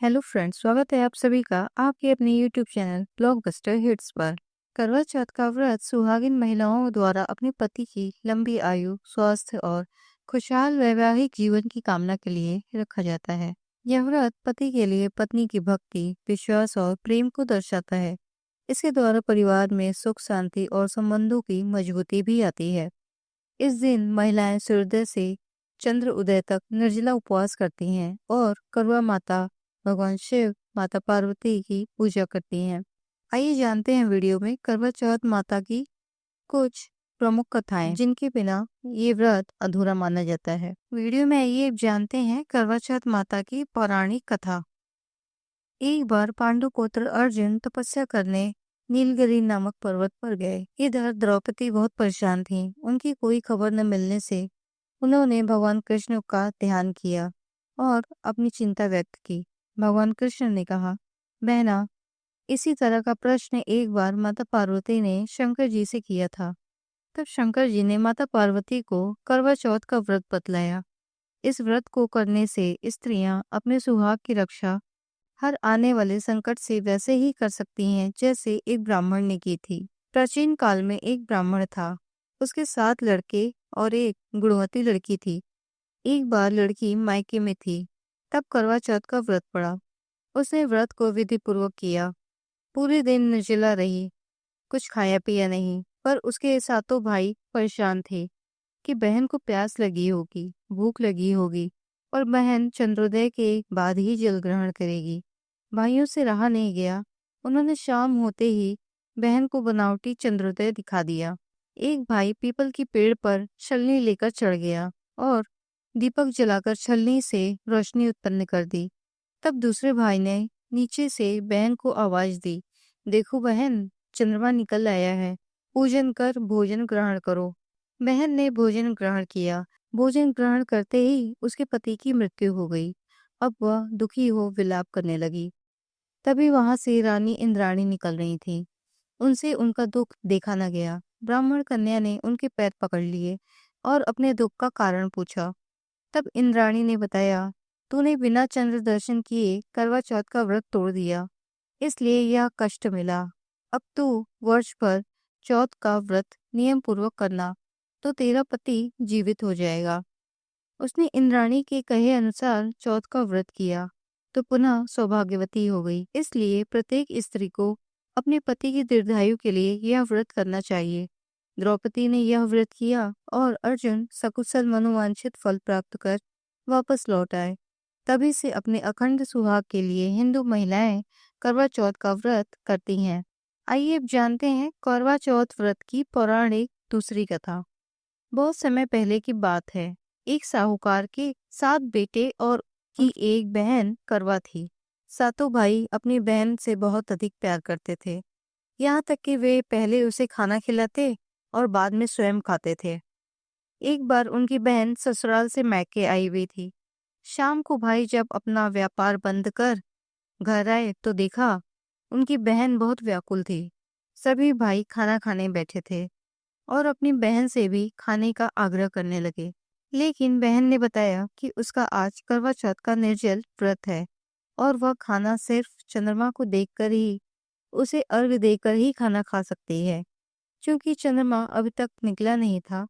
Hello friends, स्वागत है आप सभी का आपके अपने यूट्यूब चैनल ब्लॉकबस्टर हिट्स पर। करवा चौथ का व्रत सुहागिन महिलाओं द्वारा अपने पति की लंबी आयु, स्वास्थ्य और खुशहाल वैवाहिक जीवन की कामना के लिए रखा जाता है। यह व्रत पति के लिए पत्नी की भक्ति, विश्वास और प्रेम को दर्शाता है। इसके द्वारा परिवार में सुख, शांति और संबंधों की मजबूती भी आती है। इस दिन महिलाएं सूर्योदय से चंद्र उदय तक निर्जला उपवास करती हैं और करवा माता, भगवान शिव, माता पार्वती की पूजा करती हैं। आइए जानते हैं वीडियो में करवा चौथ माता की कुछ प्रमुख कथाएं जिनके बिना ये व्रत अधूरा माना जाता है। वीडियो में आइए जानते हैं करवा चौथ माता की पौराणिक कथा। एक बार पांडु पुत्र अर्जुन तपस्या करने नीलगिरी नामक पर्वत पर गए। इधर द्रौपदी बहुत परेशान थी। उनकी कोई खबर न मिलने से उन्होंने भगवान कृष्ण का ध्यान किया और अपनी चिंता व्यक्त की। भगवान कृष्ण ने कहा, बहना, इसी तरह का प्रश्न एक बार माता पार्वती ने शंकर जी से किया था। तब शंकर जी ने माता पार्वती को करवा चौथ का व्रत बतलाया। इस व्रत को करने से स्त्रियां अपने सुहाग की रक्षा हर आने वाले संकट से वैसे ही कर सकती हैं जैसे एक ब्राह्मण ने की थी। प्राचीन काल में एक ब्राह्मण था। उसके 7 लड़के और एक गुणवती लड़की थी। एक बार लड़की मायके में थी, तब करवा चौथ का व्रत पड़ा। उसने व्रत को विधि पूर्वक किया। पूरे दिन निर्जला रही, कुछ खाया पिया नहीं। पर उसके सातों भाई परेशान थे कि बहन को प्यास लगी होगी, भूख लगी होगी और बहन चंद्रोदय के बाद ही जल ग्रहण करेगी। भाइयों से रहा नहीं गया। उन्होंने शाम होते ही बहन को बनावटी चंद्रोदय दिखा दिया। एक भाई पीपल की पेड़ पर छलनी लेकर चढ़ गया और दीपक जलाकर छलनी से रोशनी उत्पन्न कर दी। तब दूसरे भाई ने नीचे से बहन को आवाज दी, देखो बहन, चंद्रमा निकल आया है, पूजन कर भोजन ग्रहण करो। बहन ने भोजन ग्रहण किया। भोजन ग्रहण करते ही उसके पति की मृत्यु हो गई। अब वह दुखी हो विलाप करने लगी। तभी वहां से रानी इंद्राणी निकल रही थी। उनसे उनका दुख देखा न गया। ब्राह्मण कन्या ने उनके पैर पकड़ लिए और अपने दुख का कारण पूछा। तब इंद्राणी ने बताया, तूने बिना चंद्र दर्शन किए करवा चौथ का व्रत तोड़ दिया, इसलिए यह कष्ट मिला। अब तू वर्ष भर चौथ का व्रत नियम पूर्वक करना, तो तेरा पति जीवित हो जाएगा। उसने इंद्राणी के कहे अनुसार चौथ का व्रत किया तो पुनः सौभाग्यवती हो गई। इसलिए प्रत्येक स्त्री को अपने पति की दीर्घायु के लिए यह व्रत करना चाहिए। द्रौपदी ने यह व्रत किया और अर्जुन सकुशल मनोवांछित फल प्राप्त कर वापस लौट आए। तभी से अपने अखंड सुहाग के लिए हिंदू महिलाएं करवा चौथ का व्रत करती हैं। आइए अब जानते हैं करवा चौथ व्रत की पौराणिक दूसरी कथा। बहुत समय पहले की बात है। एक साहूकार के 7 बेटे और की एक बहन करवा थी। सातों भाई अपनी बहन से बहुत अधिक प्यार करते थे, यहाँ तक कि वे पहले उसे खाना खिलाते और बाद में स्वयं खाते थे। एक बार उनकी बहन ससुराल से मायके आई हुई थी। शाम को भाई जब अपना व्यापार बंद कर घर आए तो देखा उनकी बहन बहुत व्याकुल थी। सभी भाई खाना खाने बैठे थे और अपनी बहन से भी खाने का आग्रह करने लगे। लेकिन बहन ने बताया कि उसका आज करवा चौथ का निर्जल व्रत है और वह खाना सिर्फ चंद्रमा को देखकर ही, उसे अर्घ देकर ही खाना खा सकती है। क्योंकि चंद्रमा अभी तक निकला नहीं था,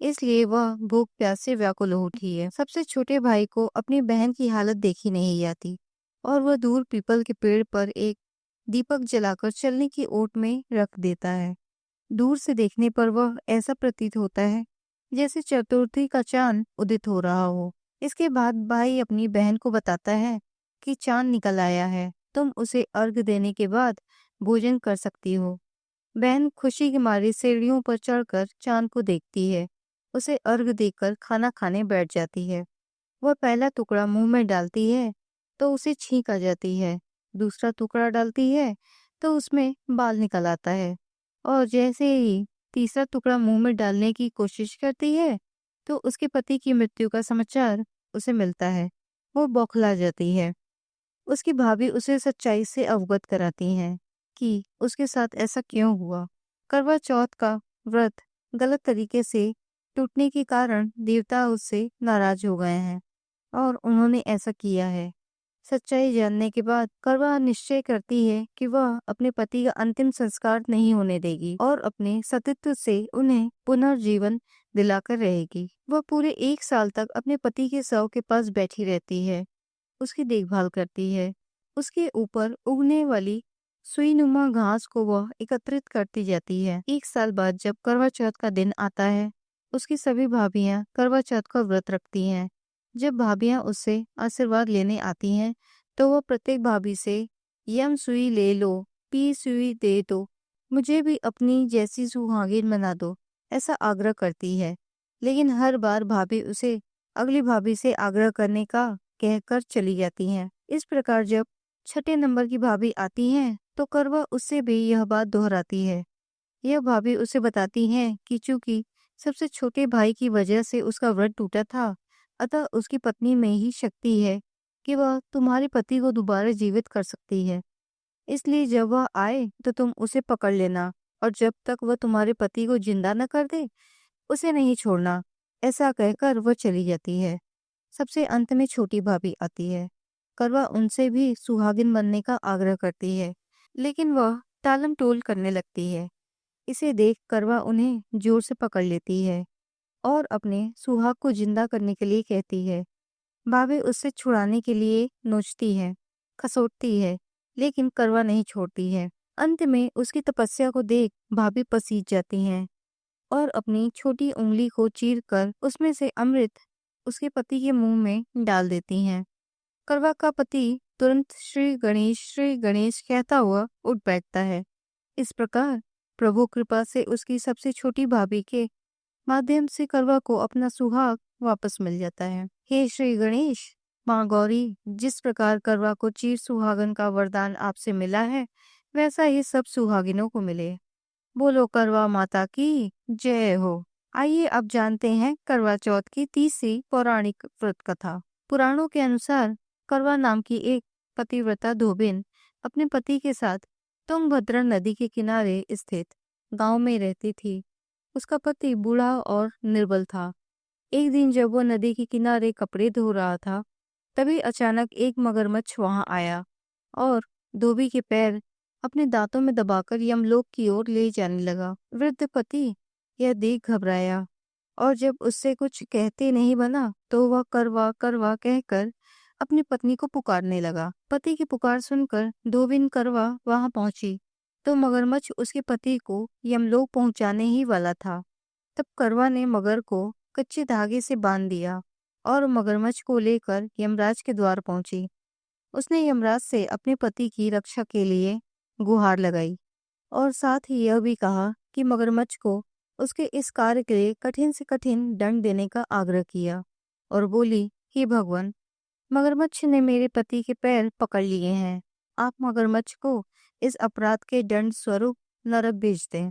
इसलिए वह भूख प्यास से व्याकुल हो उठी है। सबसे छोटे भाई को अपनी बहन की हालत देखी नहीं आती और वह दूर पीपल के पेड़ पर एक दीपक जलाकर चलने की ओट में रख देता है। दूर से देखने पर वह ऐसा प्रतीत होता है जैसे चतुर्थी का चांद उदित हो रहा हो। इसके बाद भाई अपनी बहन को बताता है कि चांद निकल आया है, तुम उसे अर्घ देने के बाद भोजन कर सकती हो। बहन खुशी की मारी सीढ़ियों पर चढ़कर चांद को देखती है। उसे अर्घ देकर खाना खाने बैठ जाती है। वह पहला टुकड़ा मुंह में डालती है तो उसे छींक आ जाती है। दूसरा टुकड़ा डालती है तो उसमें बाल निकल आता है और जैसे ही तीसरा टुकड़ा मुंह में डालने की कोशिश करती है तो उसके पति की मृत्यु का समाचार उसे मिलता है। वो बौखला जाती है। उसकी भाभी उसे सच्चाई से अवगत कराती हैं कि उसके साथ ऐसा क्यों हुआ। करवा चौथ का व्रत गलत तरीके से टूटने के कारण देवता उससे नाराज हो गए हैं और उन्होंने ऐसा किया है। सच्चाई जानने के बाद करवा निश्चय करती है कि वह अपने पति का अंतिम संस्कार नहीं होने देगी और अपने सतीत्व से उन्हें पुनर्जीवन दिलाकर रहेगी। वह पूरे 1 साल तक अपने पति के शव के पास बैठी रहती है, उसकी देखभाल करती है। उसके ऊपर उगने वाली सुईनुमा घास को वह एकत्रित करती जाती है। 1 साल बाद जब करवा चौथ का दिन आता है, उसकी सभी भाभियां करवा चौथ का व्रत रखती हैं। जब भाभियां उससे आशीर्वाद लेने आती हैं, तो वह प्रत्येक भाभी से यम सुई ले लो, पी सुई दे दो, मुझे भी अपनी जैसी सुहागिन बना दो, ऐसा आग्रह करती है। लेकिन हर बार भाभी उसे अगली भाभी से आग्रह करने का कहकर चली जाती हैं। इस प्रकार जब छठे नंबर की भाभी आती हैं, तो करवा उससे भी यह बात दोहराती है। यह भाभी उसे बताती हैं कि चूंकि सबसे छोटे भाई की वजह से उसका व्रत टूटा था, अतः उसकी पत्नी में ही शक्ति है कि वह तुम्हारे पति को दोबारा जीवित कर सकती है। इसलिए जब वह आए तो तुम उसे पकड़ लेना और जब तक वह तुम्हारे पति को जिंदा न कर दे, उसे नहीं छोड़ना। ऐसा कहकर वह चली जाती है। सबसे अंत में छोटी भाभी आती है। करवा उनसे भी सुहागिन बनने का आग्रह करती है, लेकिन वह टालम टोल करने लगती है। इसे देख करवा उन्हें जोर से पकड़ लेती है और अपने सुहाग को जिंदा करने के लिए कहती है। भाभी उससे छुड़ाने के लिए नोचती है, खसोटती है, लेकिन करवा नहीं छोड़ती है। अंत में उसकी तपस्या को देख भाभी पसीज जाती हैं और अपनी छोटी उंगली को चीरकर उसमें से अमृत उसके पति के मुंह में डाल देती हैं। करवा का पति तुरंत श्री गणेश कहता हुआ उठ बैठता है। इस प्रकार प्रभु कृपा से उसकी सबसे छोटी भाभी के माध्यम से करवा को अपना सुहाग वापस मिल जाता है। हे श्री गणेश, माँ गौरी, जिस प्रकार करवा को चीर सुहागन का वरदान आपसे मिला है, वैसा ही सब सुहागिनों को मिले। बोलो करवा माता की जय हो। आइए अब जानते हैं करवा चौथ की तीसरी पौराणिक व्रत कथा। पुराणों के अनुसार करवा नाम की एक पतिव्रता धोबिन अपने पति के साथ तुंगभद्रा नदी के किनारे स्थित गांव में रहती थी। उसका पति बूढ़ा और निर्बल था। एक दिन जब वह नदी के किनारे कपड़े धो रहा था, तभी अचानक एक मगरमच्छ वहां आया और धोबी के पैर अपने दांतों में दबाकर यमलोक की ओर ले जाने लगा। वृद्ध पति यह देख घबराया और जब उससे कुछ कहते नहीं बना, तो वह करवा करवा कहकर अपनी पत्नी को पुकारने लगा। पति की पुकार सुनकर धोबिन करवा वहां पहुंची तो मगरमच्छ उसके पति को यमलोक पहुंचाने ही वाला था। तब करवा ने मगर को कच्चे धागे से बांध दिया और मगरमच्छ को लेकर यमराज के द्वार पहुंची। उसने यमराज से अपने पति की रक्षा के लिए गुहार लगाई और साथ ही यह भी कहा कि मगरमच्छ को उसके इस कार्य के लिए कठिन से कठिन दंड देने का आग्रह किया और बोली, हे भगवान, मगरमच्छ ने मेरे पति के पैर पकड़ लिए हैं। आप मगरमच्छ को इस अपराध के दंड स्वरूप नरक भेज दें।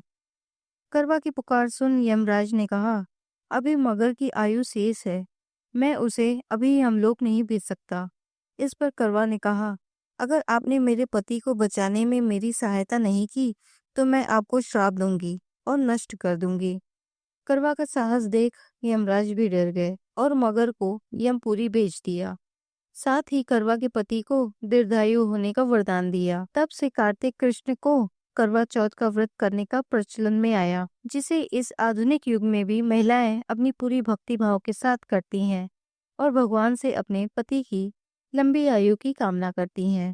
करवा की पुकार सुन यमराज ने कहा, अभी मगर की आयु शेष है, मैं उसे अभी यमलोक नहीं भेज सकता। इस पर करवा ने कहा, अगर आपने मेरे पति को बचाने में मेरी सहायता नहीं की तो मैं आपको श्राप दूंगी और नष्ट कर दूंगी। करवा का साहस देख यमराज भी डर गए और मगर को यमपुरी भेज दिया। साथ ही करवा के पति को दीर्घायु होने का वरदान दिया। तब से कार्तिक कृष्ण को करवा चौथ का व्रत करने का प्रचलन में आया, जिसे इस आधुनिक युग में भी महिलाएं अपनी पूरी भक्ति भाव के साथ करती हैं और भगवान से अपने पति की लंबी आयु की कामना करती हैं।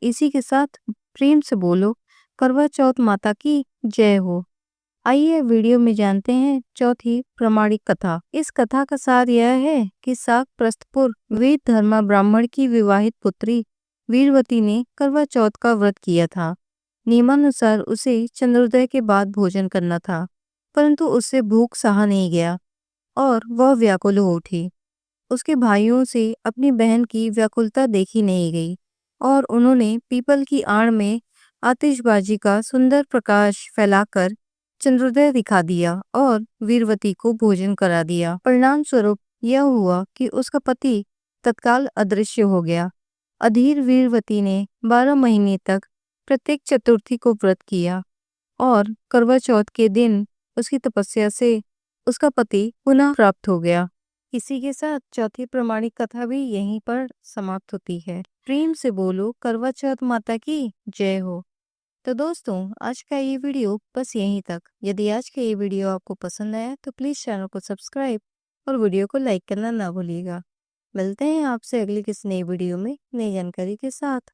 इसी के साथ प्रेम से बोलो, करवा चौथ माता की जय हो। आइए वीडियो में जानते हैं चौथी प्रमाणिक कथा। इस कथा का सार यह है कि साक प्रस्थपुर वेद धर्मा ब्राह्मण की विवाहित पुत्री वीरवती ने करवा चौथ का व्रत किया था। नियमानुसार उसे चंद्रोदय के बाद भोजन करना था, परंतु उससे भूख सहा नहीं गया और वह व्याकुल हो उठी। उसके भाइयों से अपनी बहन की व्याकुलता देखी नहीं गई और उन्होंने पीपल की आड़ में आतिशबाजी का सुंदर प्रकाश फैलाकर चंद्रोदय दिखा दिया और वीरवती को भोजन करा दिया। परिणाम स्वरूप यह हुआ कि उसका पति तत्काल अदृश्य हो गया। अधीर वीरवती ने 12 महीने तक प्रत्येक चतुर्थी को व्रत किया और करवा चौथ के दिन उसकी तपस्या से उसका पति पुनः प्राप्त हो गया। इसी के साथ चौथी प्रमाणिक कथा भी यहीं पर समाप्त होती है। प्रेम से बोलो करवा चौथ माता की जय हो। तो दोस्तों आज का ये वीडियो बस यहीं तक। यदि आज का ये वीडियो आपको पसंद आया तो प्लीज़ चैनल को सब्सक्राइब और वीडियो को लाइक करना ना भूलिएगा। मिलते हैं आपसे अगली किसी नई वीडियो में नई जानकारी के साथ।